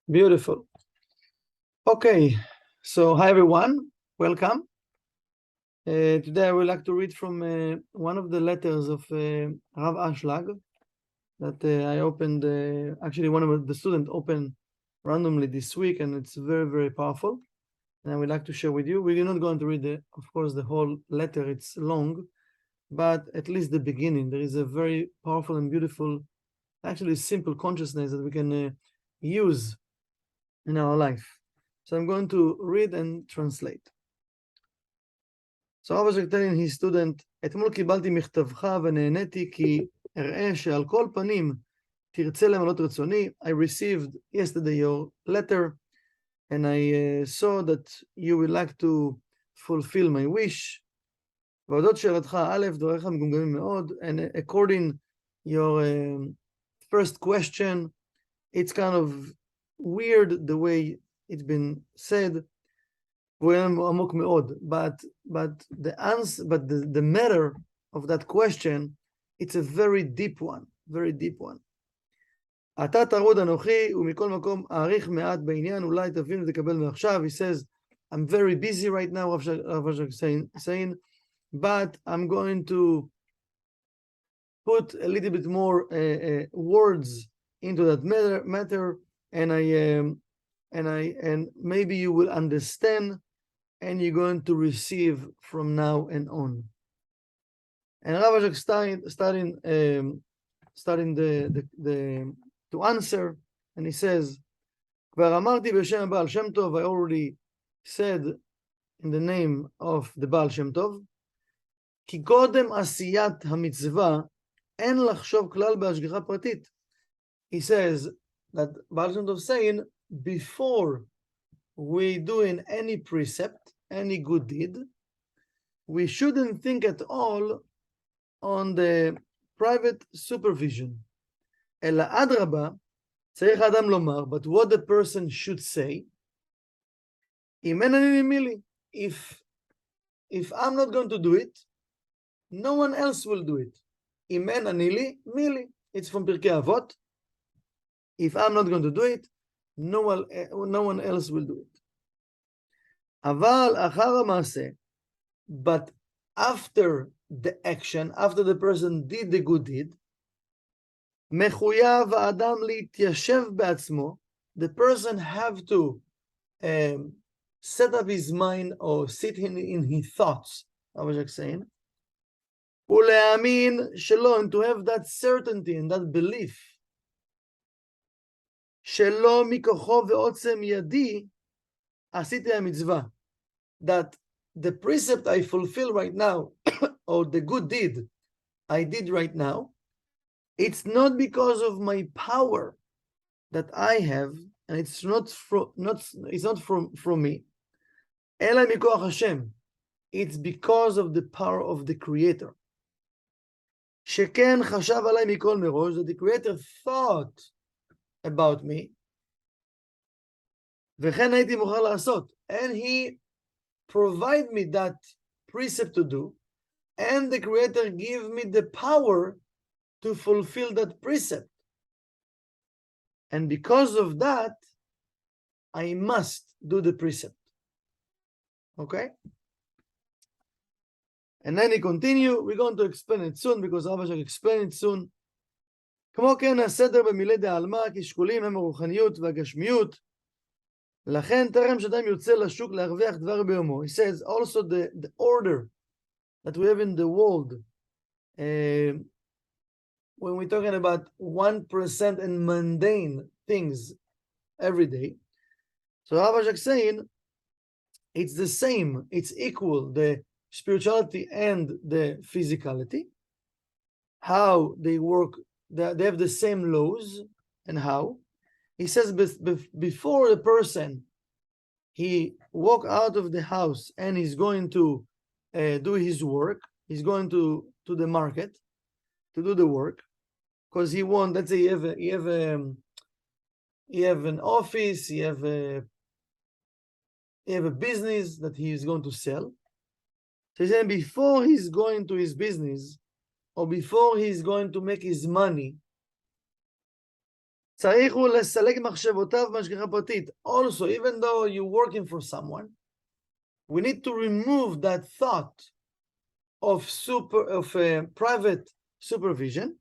Beautiful. Okay, so hi everyone, welcome. Today I would like to read from one of the letters of Rav Ashlag that I opened, actually one of the students opened randomly this week, and it's very, very powerful. And I would like to share with you. We're not going to read, of course, the whole letter, it's long, but at least the beginning. There is a very powerful and beautiful, actually simple consciousness that we can use in our life. So I'm going to read and translate. So Rav Ashlag telling his student, אתמול קיבלתי מכתבך ונהניתי כי אראה שעל כל פנים תרצה למלות רצוני. I received yesterday your letter and I saw that you would like to fulfill my wish. והודות שאלתך, א', דבריך מגומגמים מאוד, and according your first question, it's kind of weird the way it's been said, but the answer, but the matter of that question, it's a very deep one, very deep one. אתה טרוד אנוכי, ומכל מקום אעריך מעט בעניין, אולי תבין ותקבל מעכשיו. He says, I'm very busy right now, Rav Ashlag saying, but I'm going to put a little bit more words into that matter, and maybe you will understand, and you're going to receive from now and on. And Rav Ashlag starting to answer, and he says, כבר אמרתי בשם הבעל שם טוב, I already said in the name of the בעל שם טוב, כי קודם עשיית המצווה, אין לחשוב כלל בהשגחה פרטית. He says that בעל שם טוב saying, before we doing any precept, any good deed, we shouldn't think at all on the private supervision. אלא אדרבה, צריך האדם לומר, but what the person should say, אם אין אני מי לי, if I'm not going to do it, no one else will do it. אם אין אני לי, מי לי. It's from פרקי אבות. If I'm not going to do it, no one else will do it. אבל אחר המעשה, but after the action, after the person did the good deed, מחויב האדם להתיישב בעצמו, the person have to set up his mind or sit in his thoughts, I was like saying, ולהאמין שלא, and to have that certainty and that belief, שלא מכוחו ועוצם ידי עשיתי המצווה, that the precept I fulfill right now, or the good deed I did right now, it's not because of my power that I have, and it's not from me. אלא מכוח השם. It's because of the power of the Creator. שכן חשב עליי מכל מראש, that the Creator thought about me, וכן הייתי מוכן לעשות, and he provide me that precept to do, and the Creator give me the power to fulfill that precept. And because of that, I must do the precept. Okay? And then he continue, we're going to explain it soon, because Rav Ashlag explain it soon. כמו כן, הסדר במילי דעלמא, כי שקולים הם הרוחניות והגשמיות, לכן טרם שאדם יוצא לשוק להרוויח דבר ביומו. He says also the order that we have in the world, when we're talking about 1% and mundane things every day. So Rav Ashlag saying, it's the same, it's equal, the spirituality and the physicality, how they work, they have the same laws, and how. He says before the person, he walk out of the house and he's going to do his work, he's going to the market to do the work, because he want, let's say you have an office, you have a business that he is going to sell. So he's saying before he's going to his business, or before he's going to make his money, צריך הוא לסלק מחשבותיו מהשגחה פרטית. Also, even though you're working for someone, we need to remove that thought of private supervision,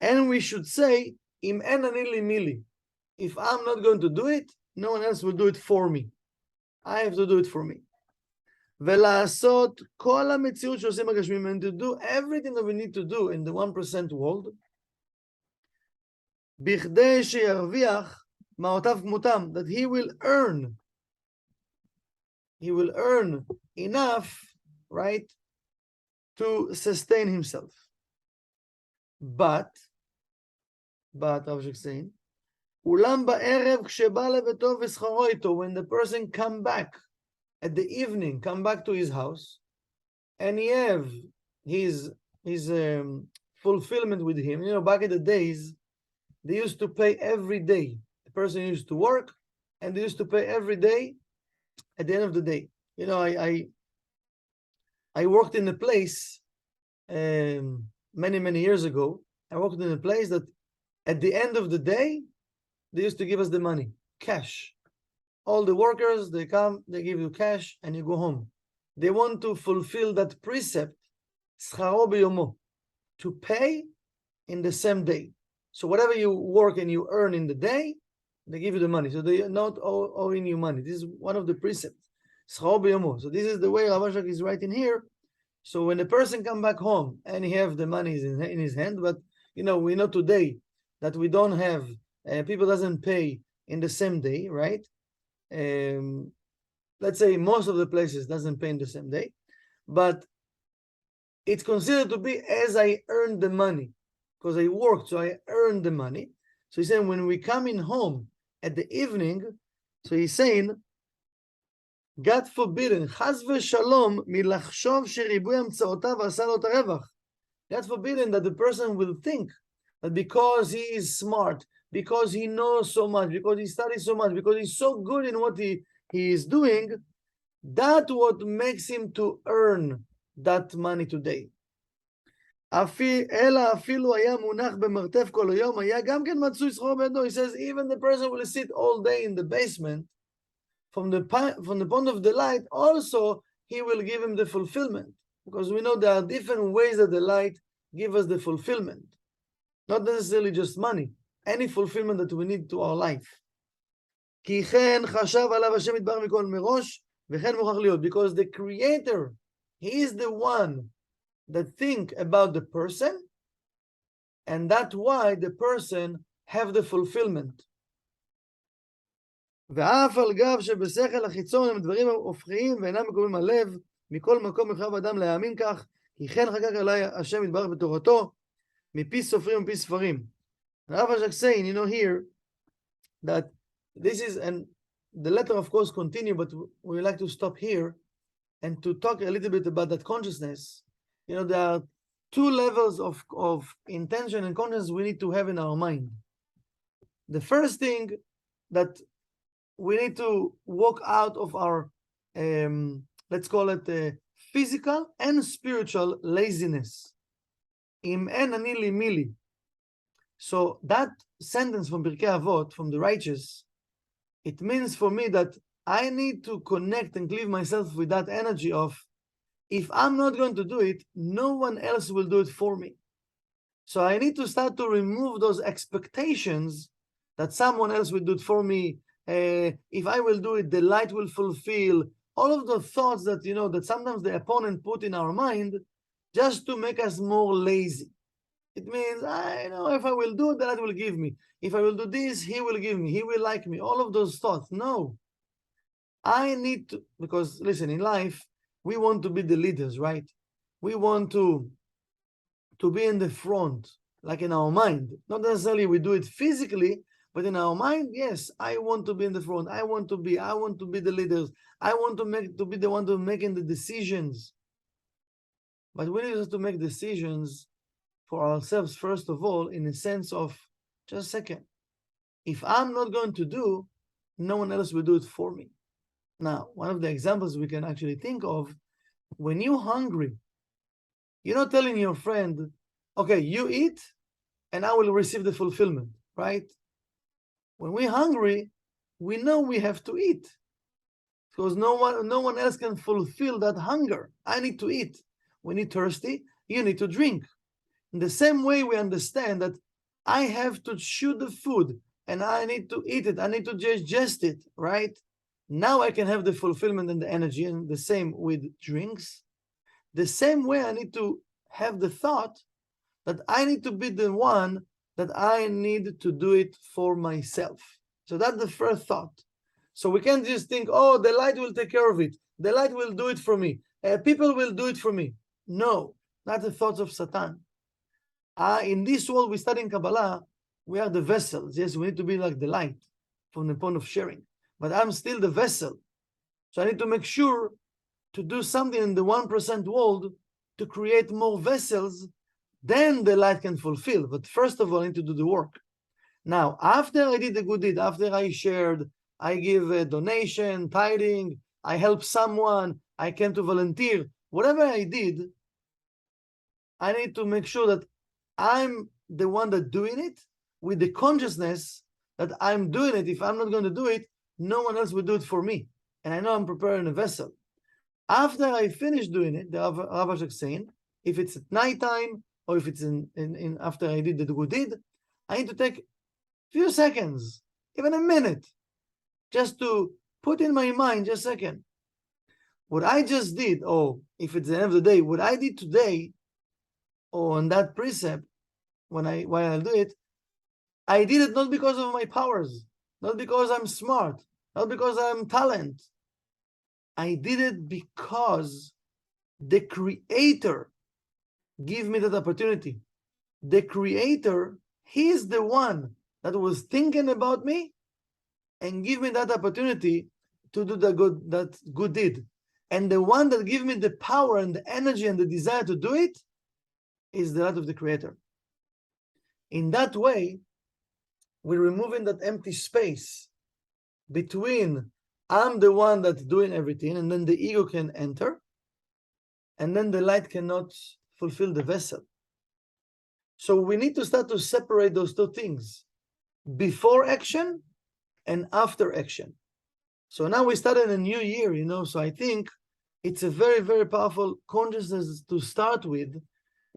and we should say, אם אין אני לי מי לי. If I'm not going to do it, no one else will do it for me. I have to do it for me. ולעשות כל המציאות שעושים הגשמים, and to do everything that we need to do in the 1% world, בכדי שירוויח מעותיו כמותם, that he will earn enough, right, to sustain himself. But Rav Ashlag saying, אולם בערב כשבא לביתו ושכרו איתו, when the person come back at the evening, come back to his house, and he have his fulfillment with him. You know, back in the days, they used to pay every day. The person used to work, and they used to pay every day at the end of the day. You know, I worked in a place many years ago. I worked in a place that at the end of the day, they used to give us the money, cash. All the workers, they come, they give you cash, and you go home. They want to fulfill that precept, scharo biyomo, to pay in the same day. So whatever you work and you earn in the day, they give you the money. So they are not owing you money. This is one of the precepts, scharo biyomo. So this is the way Rav Ashlag is writing here. So when the person come back home and he have the money in his hand, but you know, we know today that we don't have, people doesn't pay in the same day, right? Let's say most of the places doesn't pay in the same day, but it's considered to be as I earned the money, because I worked, so I earned the money. So he's saying when we come in home at the evening, so he's saying, God forbidden, chas v'shalom milachshov sheribuy hamtzaotav asa lo tarevach. God forbidden that the person will think that because he is smart, because he knows so much, because he studies so much, because he's so good in what he is doing, that's what makes him to earn that money today. אלא אפילו היה מונח במרתף כל היום, היה גם כן מצוי שכרו בידו. He says even the person will sit all day in the basement, from the point of the light, also he will give him the fulfillment, because we know there are different ways that the light give us the fulfillment, not necessarily just money, any fulfillment that we need to our life. כי כן חשב עליו השם יתברך מכל מראש, וכן מוכרח להיות, because the creator, he is the one that think about the person, and that's why the person have the fulfillment. ואף על גב שבשכל החיצון הם דברים הופכיים ואינם מקובלים הלב, מכל מקום מחייב אדם להאמין כך, כי כן חקק עלי השם יתברך בתורתו, מפי סופרים ומפי ספרים. Rav Ashlag saying, you know, here, that this is, and the letter of course continue, but we like to stop here and to talk a little bit about that consciousness. You know, there are two levels of intention and consciousness we need to have in our mind. The first thing that we need to walk out of our, let's call it physical and spiritual laziness. Im en ani li mili. So that sentence from Pirkei Avot, from the righteous, it means for me that I need to connect and cleave myself with that energy of, if I'm not going to do it, no one else will do it for me. So I need to start to remove those expectations that someone else will do it for me. If I will do it, the light will fulfill. All of the thoughts that, you know, that sometimes the opponent put in our mind just to make us more lazy. It means, I know if I will do it, the light will give me. If I will do this, he will give me. He will like me. All of those thoughts. No. I need to, because listen, in life, we want to be the leaders, right? We want to be in the front, like in our mind. Not necessarily we do it physically, but in our mind, yes, I want to be in the front. I want to be the leaders. I want to be the one to making the decisions. But we need to make decisions for ourselves, first of all, in a sense of, just a second, if I'm not going to do, no one else will do it for me. Now, one of the examples we can actually think of, when you're hungry, you're not telling your friend, okay, you eat and I will receive the fulfillment. right? When we're hungry, we know we have to eat because no one else can fulfill that hunger. I need to eat. When you're thirsty, you need to drink. In the same way, we understand that I have to chew the food and I need to eat it. I need to digest it, right? Now I can have the fulfillment and the energy, and the same with drinks. The same way I need to have the thought that I need to be the one that I need to do it for myself. So that's the first thought. So we can't just think, oh, the light will take care of it. The light will do it for me. People will do it for me. No, not the thoughts of Satan. In this world, we study in Kabbalah, we are the vessels. Yes, we need to be like the light from the point of sharing. But I'm still the vessel. So I need to make sure to do something in the 1% world to create more vessels, then the light can fulfill. But first of all, I need to do the work. Now, after I did the good deed, after I shared, I give a donation, tithing, I help someone, I came to volunteer, whatever I did, I need to make sure that I'm the one that doing it with the consciousness that I'm doing it. If I'm not going to do it, no one else will do it for me. And I know I'm preparing a vessel. After I finish doing it, the Rav Ashlag saying, if it's at nighttime or if it's in after I did the good deed, I need to take a few seconds, even a minute, just to put in my mind just a second. What I just did, or if it's the end of the day, what I did today, or on that precept, while I do it, I did it not because of my powers, not because I'm smart, not because I'm talent. I did it because the Creator gave me that opportunity. The Creator, He's the one that was thinking about me and give me that opportunity to do that good deed. And the one that gave me the power and the energy and the desire to do it is the light of the Creator. In that way, we're removing that empty space between I'm the one that's doing everything, and then the ego can enter, and then the light cannot fulfill the vessel. So we need to start to separate those two things, before action and after action. So now we started a new year, so I think it's a very, very powerful consciousness to start with,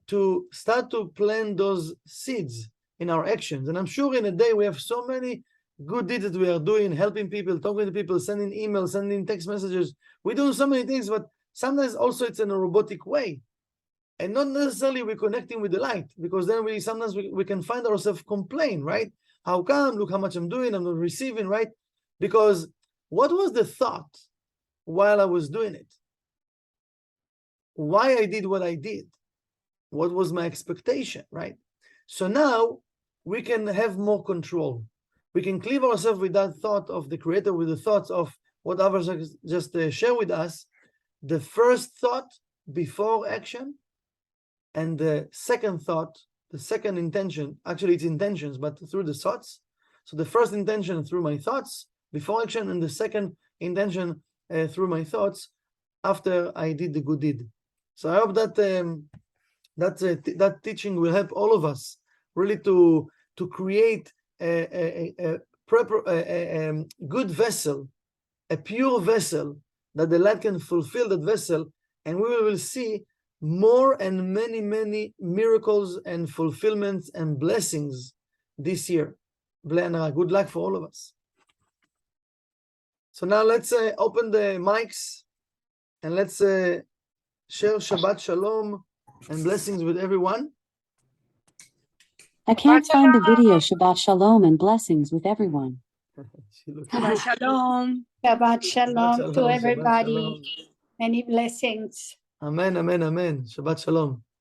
to start to plant those seeds in our actions. And I'm sure in a day we have so many good deeds that we are doing, helping people, talking to people, sending emails, sending text messages. We're doing so many things, but sometimes also it's in a robotic way. And not necessarily we're connecting with the light, because then sometimes we can find ourselves complain, right? How come? Look how much I'm doing, I'm not receiving, right? Because what was the thought while I was doing it? Why I did what I did? What was my expectation, right? So now we can have more control. We can cleave ourselves with that thought of the Creator, with the thoughts of what others just shared with us. The first thought before action, and the second thought, the second intention, actually it's intentions, but through the thoughts. So the first intention through my thoughts before action, and the second intention through my thoughts after I did the good deed. So I hope that that teaching will help all of us really to create a good vessel, a pure vessel, that the light can fulfill that vessel, and we will see more and many, many miracles and fulfillments and blessings this year. Good luck for all of us. So now let's open the mics and let's share Shabbat Shalom and blessings with everyone. I can't find the video. Shabbat Shalom and blessings with everyone. Shabbat Shalom. Shabbat Shalom to Shabbat everybody. Shalom. Many blessings. Amen, amen, amen. Shabbat Shalom.